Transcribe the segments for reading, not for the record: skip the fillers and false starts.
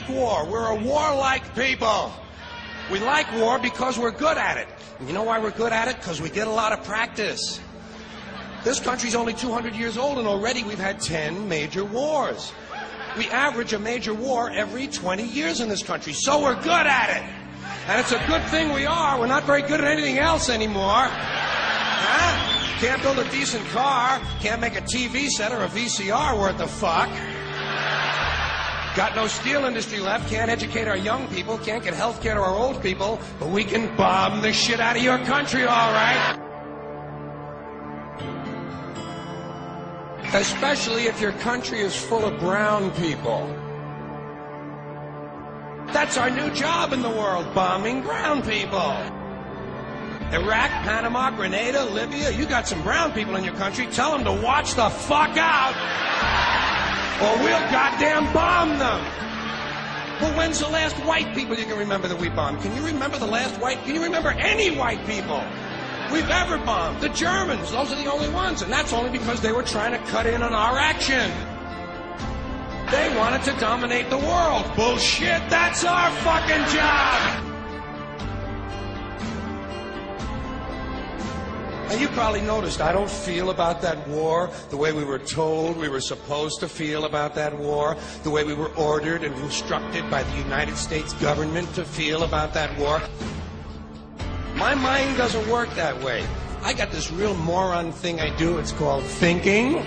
like war. We're a warlike people. We like war because we're good at it. And you know why we're good at it? Because we get a lot of practice. This country's only 200 years old, and already we've had 10 major wars. We average a major war every 20 years in this country, so we're good at it. And it's a good thing we are. We're not very good at anything else anymore. Huh? Can't build a decent car, can't make a TV set or a VCR worth of fuck. Got no steel industry left, can't educate our young people, can't get health care to our old people, but we can bomb the shit out of your country, all right? Especially if your country is full of brown people. That's our new job in the world, bombing brown people. Iraq, Panama, Grenada, Libya, you got some brown people in your country, tell them to watch the fuck out, or we'll goddamn bomb them. Well, when's the last white people you can remember that we bombed? Can you remember the last white? Can you remember any white people we've ever bombed? The Germans, those are the only ones, and that's only because they were trying to cut in on our action. They wanted to dominate the world. Bullshit, that's our fucking job. And you probably noticed I don't feel about that war the way we were told we were supposed to feel about that war, the way we were ordered and instructed by the United States government to feel about that war. My mind doesn't work that way. I got this real moron thing I do. It's called thinking.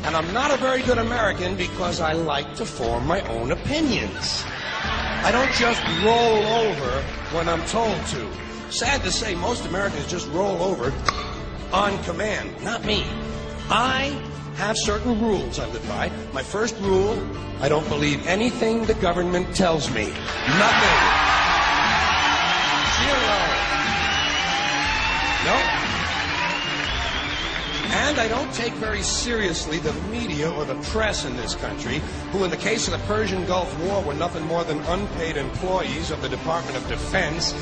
And I'm not a very good American because I like to form my own opinions. I don't just roll over when I'm told to. Sad to say, most Americans just roll over on command. Not me. I have certain rules I live by. My first rule, I don't believe anything the government tells me. Nothing. Zero. Nope. And I don't take very seriously the media or the press in this country, who in the case of the Persian Gulf War were nothing more than unpaid employees of the Department of Defense,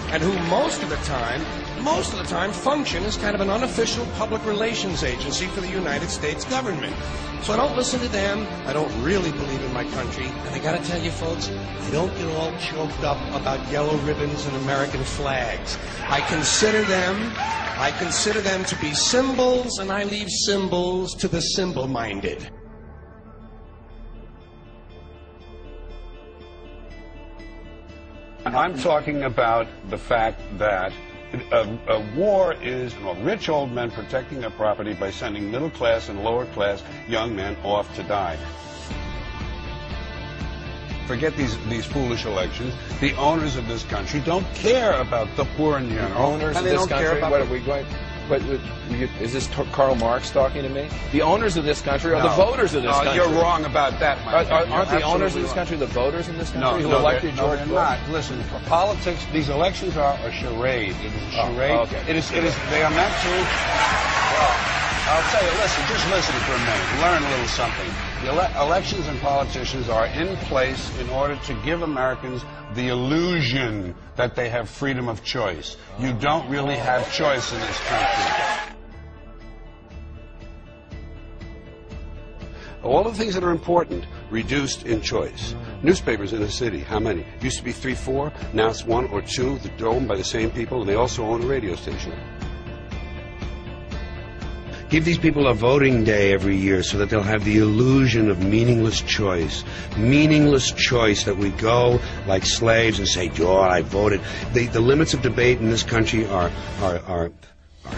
and who most of the time function as kind of an unofficial public relations agency for the United States government. So I don't listen to them. I don't really believe in my country. And I gotta tell you folks, I don't get all choked up about yellow ribbons and American flags. I consider them to be symbols, and I leave symbols to the symbol-minded. I'm talking about the fact that a war is rich old men protecting their property by sending middle-class and lower-class young men off to die. Forget these foolish elections. The owners of this country don't care about the poor in general. Owners of this country? What are we going? Is this Karl Marx talking to me? The owners of this country are the voters of this country. You're wrong about that, Mike. Aren't the owners of this country the voters in this country who elected George Bush? Not. Listen, for politics, these elections are a charade. It is a charade. Okay. It is. They are meant to. Well, I'll tell you. Listen, just listen for a minute. Learn a little something. The elections and politicians are in place in order to give Americans the illusion that they have freedom of choice. You don't really have choice in this country. All the things that are important, reduced in choice. Newspapers in a city, how many? Used to be 3, 4, now it's 1 or 2. They're owned by the same people, and they also own a radio station. Give these people a voting day every year so that they'll have the illusion of meaningless choice. Meaningless choice, that we go like slaves and say, oh, I voted. The limits of debate in this country are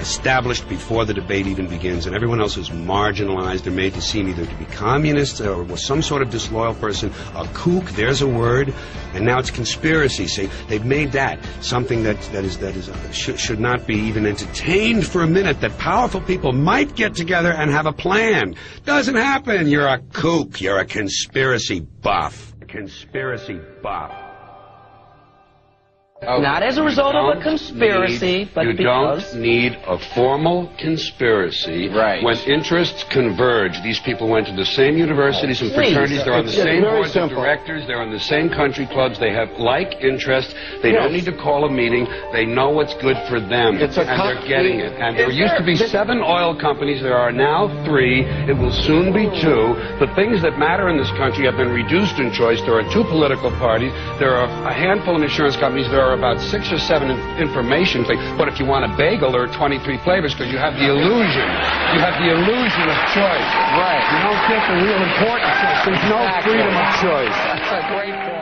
established before the debate even begins, and everyone else is marginalized. They're made to seem either to be communists or some sort of disloyal person, a kook, there's a word, and now it's conspiracy. See, they've made that something that should not be even entertained for a minute, that powerful people might get together and have a plan. Doesn't happen. You're a kook. You're a conspiracy buff. A conspiracy buff. Not as a result of a conspiracy, but because... You don't need a formal conspiracy when interests converge. These people went to the same universities and fraternities. They're on the same boards of directors. They're in the same country clubs. They have like interests. They don't need to call a meeting. They know what's good for them, and they're getting it. And there used to be 7 oil companies. There are now 3. It will soon be 2. The things that matter in this country have been reduced in choice. There are 2 political parties. There are a handful of insurance companies. There are about 6 or 7 information things. But if you want a bagel, there are 23 flavors because you have the illusion. You have the illusion of choice. Right. You don't get the real important choice. There's no freedom of choice. That's a great point.